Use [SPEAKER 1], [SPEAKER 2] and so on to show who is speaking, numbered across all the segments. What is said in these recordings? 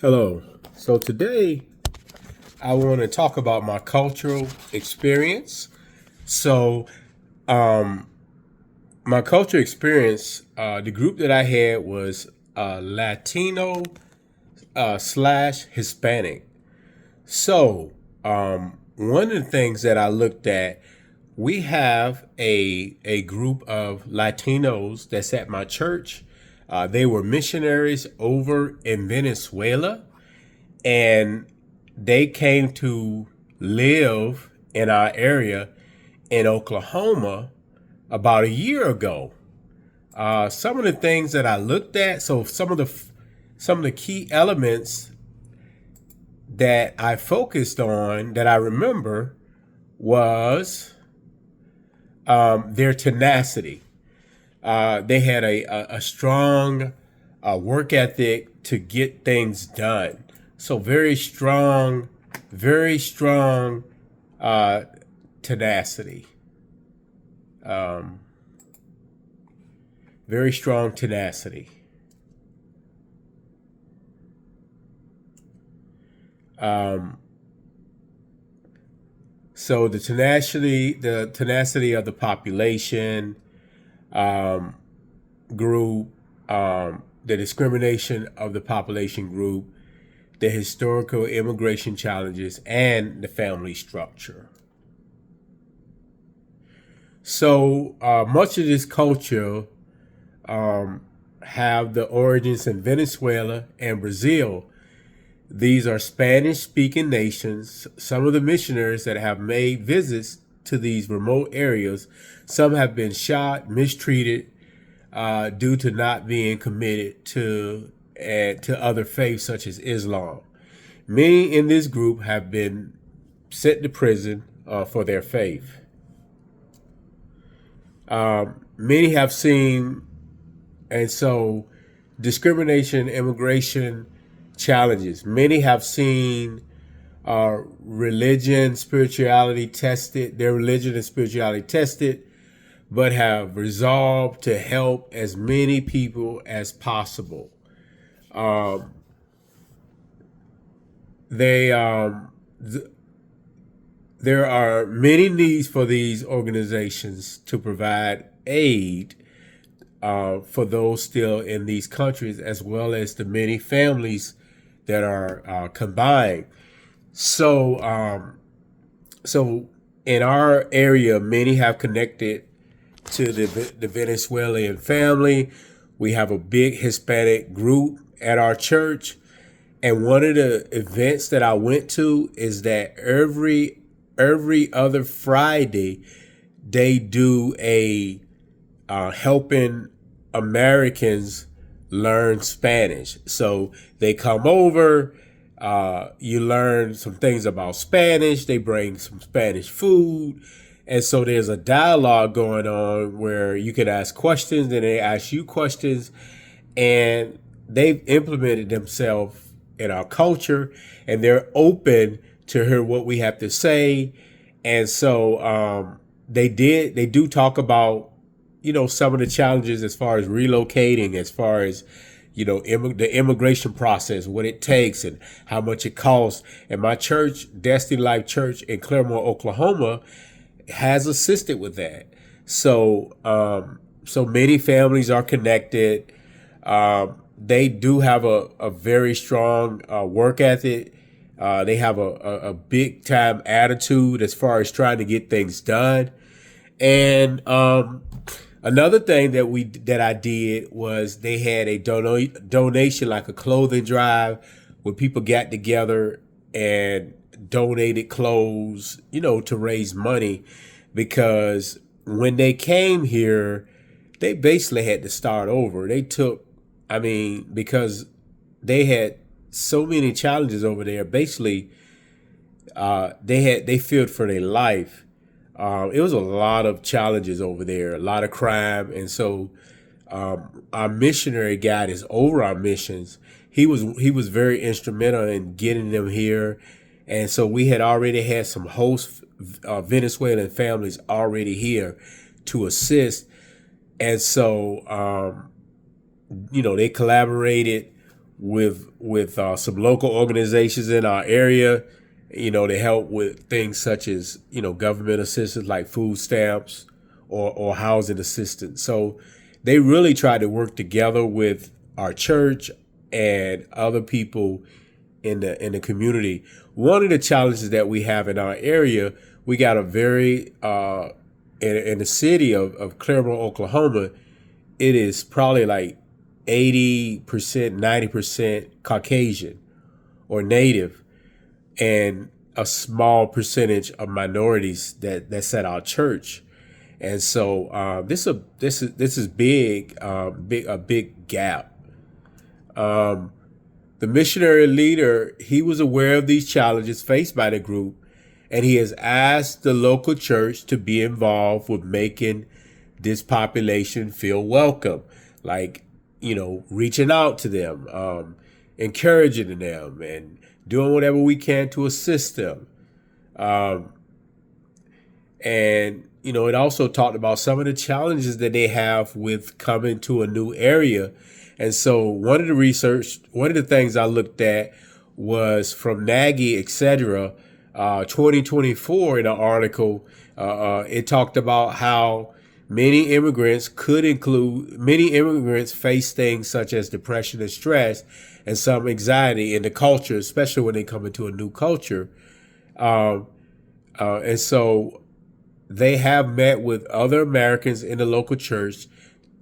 [SPEAKER 1] Hello. So today I want to talk about my cultural experience. So, um, my cultural experience, the group that I had was Latino slash Hispanic. So, one of the things that I looked at, we have a group of Latinos that's at my church. They were missionaries over in Venezuela, and they came to live in our area in Oklahoma about a year ago. Some of the things that I looked at, so some of the key elements that I focused on that I remember was their tenacity. They had a strong work ethic to get things done. So very strong uh, tenacity. Um, Very strong tenacity. Um, so the tenacity of the population um, group, the discrimination of the population group, the historical immigration challenges, and the family structure. So much of this culture have the origins in Venezuela and Brazil. These are Spanish speaking nations. Some of the missionaries that have made visits to these remote areas, some have been shot, mistreated due to not being committed to other faiths such as Islam. Many in this group have been sent to prison for their faith. Many have seen, and so discrimination, immigration challenges. Many have seen their religion and spirituality tested, but have resolved to help as many people as possible. Um, they There are many needs for these organizations to provide aid for those still in these countries, as well as the many families that are combined. So, so in our area, many have connected to the Venezuelan family. We have a big Hispanic group at our church. And one of the events that I went to is that every other Friday they do a helping Americans learn Spanish. So they come over, you learn some things about Spanish, they bring some Spanish food. And so there's a dialogue going on where you can ask questions and they ask you questions. And they've implemented themselves in our culture and they're open to hear what we have to say. And so they do talk about some of the challenges as far as relocating, as far as the immigration process, what it takes and how much it costs. And my church, Destiny Life Church in Claremore, Oklahoma, has assisted with that. So many families are connected. They do have a very strong work ethic. They have a big time attitude as far as trying to get things done. And another thing that I did was they had a donation, like a clothing drive, where people got together and donated clothes, to raise money, because when they came here, they basically had to start over. Because they had so many challenges over there. Basically, they feared for their life. It was a lot of challenges over there, a lot of crime, and so our missionary guide is over our missions. He was very instrumental in getting them here, and so we had already had some host Venezuelan families already here to assist, and so they collaborated with some local organizations in our area. They help with things such as government assistance like food stamps or housing assistance. So they really try to work together with our church and other people in the community. One of the challenges that we have in our area, we got a very in the city of Claremont, Oklahoma, it is probably like 80%, 90% Caucasian or Native, and a small percentage of minorities that's at our church. And so this is big, a big gap. The missionary leader, he was aware of these challenges faced by the group, and he has asked the local church to be involved with making this population feel welcome, like, reaching out to them, encouraging them, and doing whatever we can to assist them. And it also talked about some of the challenges that they have with coming to a new area. And so one of the things I looked at was from NAGI, etc., 2024 in an article. It talked about how many immigrants face things such as depression and stress and some anxiety in the culture, especially when they come into a new culture. And so they have met with other Americans in the local church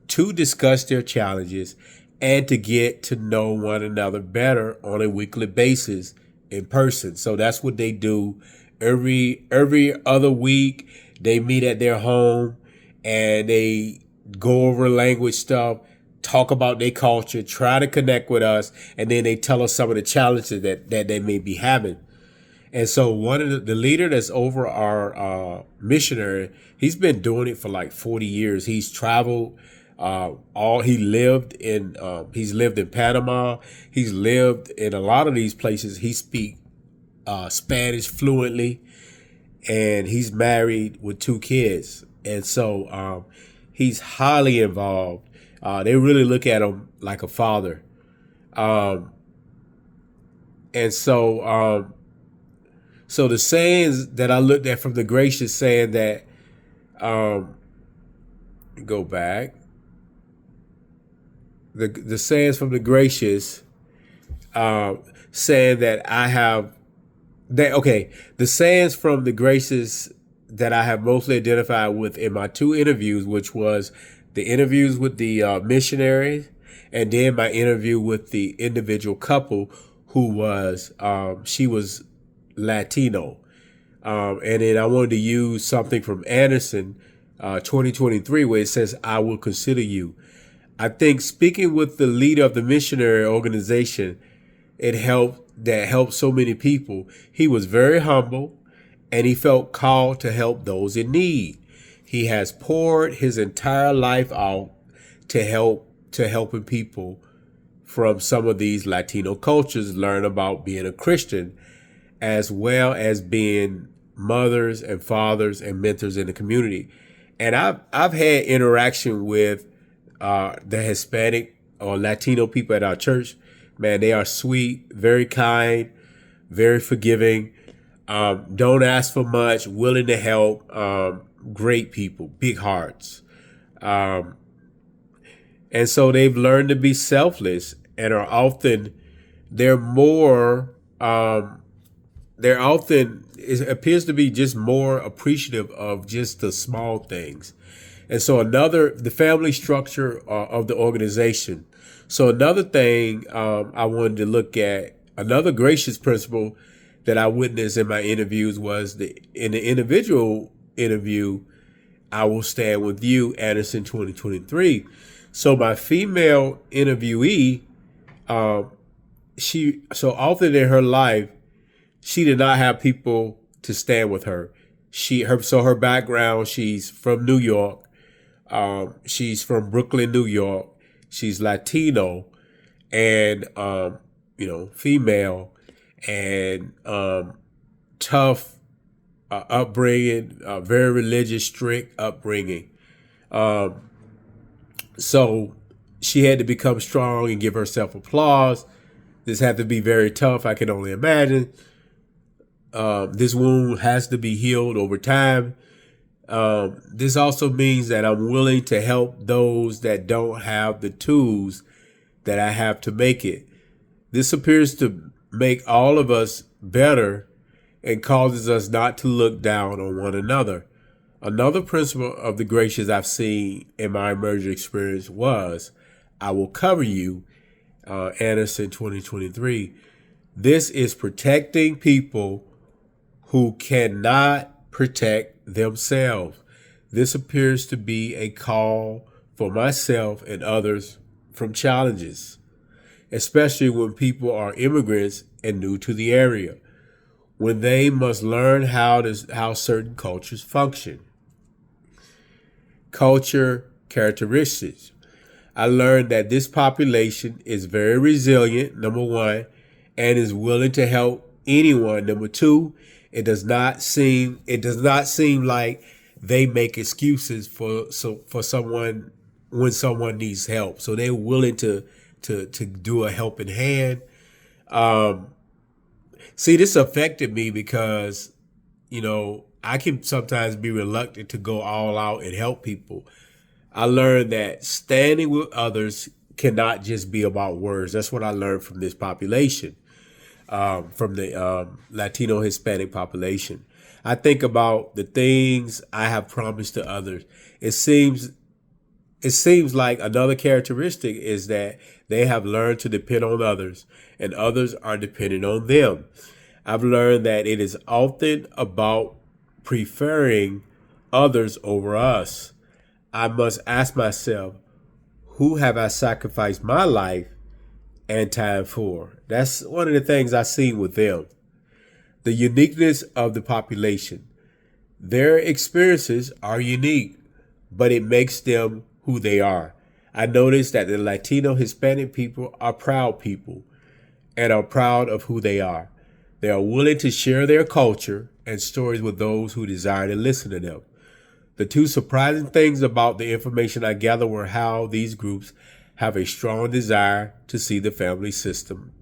[SPEAKER 1] to discuss their challenges and to get to know one another better on a weekly basis in person. So that's what they do every other week. They meet at their home and they go over language stuff, talk about their culture, try to connect with us, and then they tell us some of the challenges that they may be having. And so one of the leader that's over our missionary, he's been doing it for like 40 years. He's traveled. He's lived in Panama. He's lived in a lot of these places. He speaks Spanish fluently, and he's married with 2 kids. And so he's highly involved. They really look at him like a father. And so the sayings that I looked at from the Gracious saying that, go back. The sayings from the Gracious, saying that the sayings from the Gracious that I have mostly identified with in my 2 interviews, which was the interviews with the missionaries and then my interview with the individual couple who was, she was Latino. And then I wanted to use something from Anderson, 2023, where it says, "I will consider you." I think speaking with the leader of the missionary organization, it helped so many people. He was very humble and he felt called to help those in need. He has poured his entire life out to helping people from some of these Latino cultures learn about being a Christian, as well as being mothers and fathers and mentors in the community. And I've had interaction with the Hispanic or Latino people at our church. Man, they are sweet, very kind, very forgiving, don't ask for much, willing to help, great people, big hearts. And so they've learned to be selfless and are often, it appears to be just more appreciative of just the small things. And so the family structure of the organization. So another thing I wanted to look at, another gracious principle that I witnessed in my interviews was in the individual interview, "I will stand with you," Anderson 2023. So my female interviewee, so often in her life, she did not have people to stand with her. Her background, she's from New York. She's from Brooklyn, New York. She's Latino and, female and, tough, upbringing, very religious, strict upbringing. So she had to become strong and give herself applause. This had to be very tough. I can only imagine. This wound has to be healed over time. This also means that I'm willing to help those that don't have the tools that I have to make it. This appears to make all of us better and causes us not to look down on one another. Another principle of the gracious I've seen in my emergent experience was, I will cover you, Anderson 2023. This is protecting people who cannot protect themselves. This appears to be a call for myself and others from challenges, especially when people are immigrants and new to the area, when they must learn how certain cultures function. Culture characteristics. I learned that this population is very resilient, number one, and is willing to help anyone. Number two, it does not seem like they make excuses for someone when someone needs help. So they're willing to do a helping hand. See, this affected me because, I can sometimes be reluctant to go all out and help people. I learned that standing with others cannot just be about words. That's what I learned from this population, from the Latino Hispanic population. I think about the things I have promised to others. It seems like another characteristic is that they have learned to depend on others, and others are dependent on them. I've learned that it is often about preferring others over us. I must ask myself, who have I sacrificed my life and time for? That's one of the things I see with them. The uniqueness of the population. Their experiences are unique, but it makes them who they are. I noticed that the Latino Hispanic people are proud people and are proud of who they are. They are willing to share their culture and stories with those who desire to listen to them. The two surprising things about the information I gather were how these groups have a strong desire to see the family system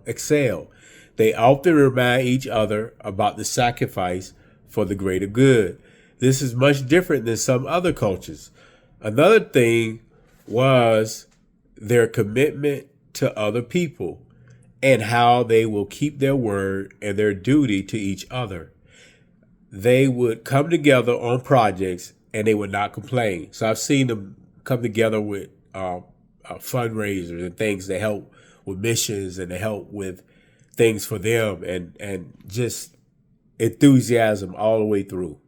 [SPEAKER 1] excel. They often remind each other about the sacrifice for the greater good. This is much different than some other cultures. Another thing was their commitment to other people and how they will keep their word and their duty to each other. They would come together on projects and they would not complain. So I've seen them come together with fundraisers and things to help with missions and to help with things for them and just enthusiasm all the way through.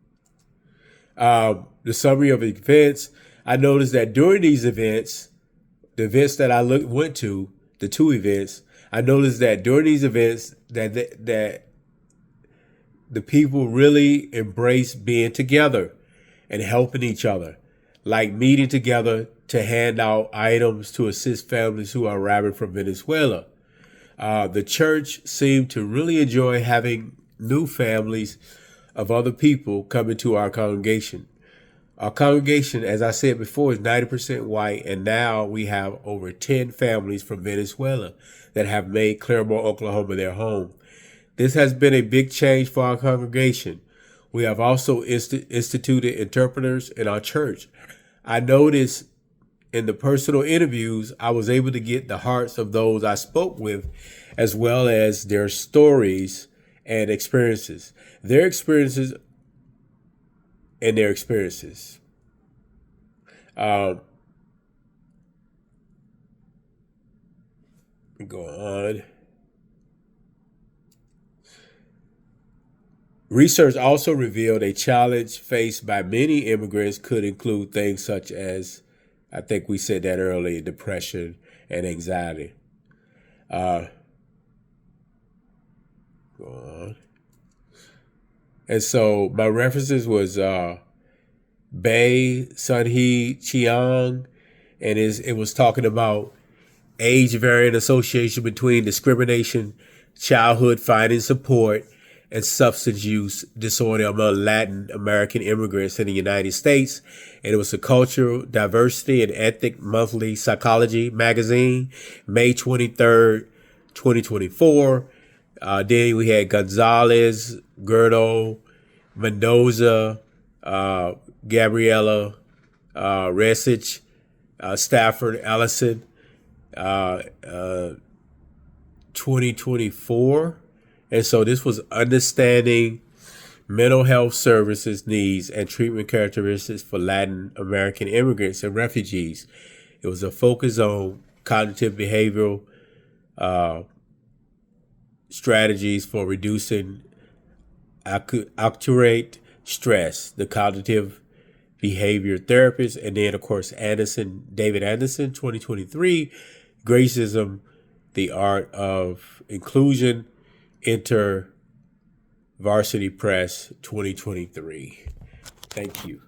[SPEAKER 1] The summary of events, I noticed that during these events, the events that I went to, the two events, I noticed that during these events that the people really embrace being together and helping each other, like meeting together to hand out items to assist families who are arriving from Venezuela. The church seemed to really enjoy having new families of other people coming to our congregation. Our congregation, as I said before, is 90% white, and now we have over 10 families from Venezuela that have made Claremore, Oklahoma their home. This has been a big change for our congregation. We have also instituted interpreters in our church. I noticed in the personal interviews, I was able to get the hearts of those I spoke with, as well as their stories and experiences. Their experiences and their experiences. Go on. Research also revealed a challenge faced by many immigrants could include things such as, I think we said that earlier, depression and anxiety. Go on. And so my references was Bay, Sunhee, Chiang, and it was talking about age variant association between discrimination, childhood finding support, and substance use disorder among Latin American immigrants in the United States. And it was a Cultural Diversity and Ethnic Monthly Psychology magazine, May 23rd, 2024. Then we had Gonzalez, Gerdo, Mendoza, Gabriella, Resich, Stafford, Allison, 2024. And so this was understanding mental health services needs and treatment characteristics for Latin American immigrants and refugees. It was a focus on cognitive behavioral strategies for reducing accurate stress, the cognitive behavior therapist, and then of course David Anderson, 2023, Gracism, the art of inclusion, Enter Varsity Press, 2023. Thank you.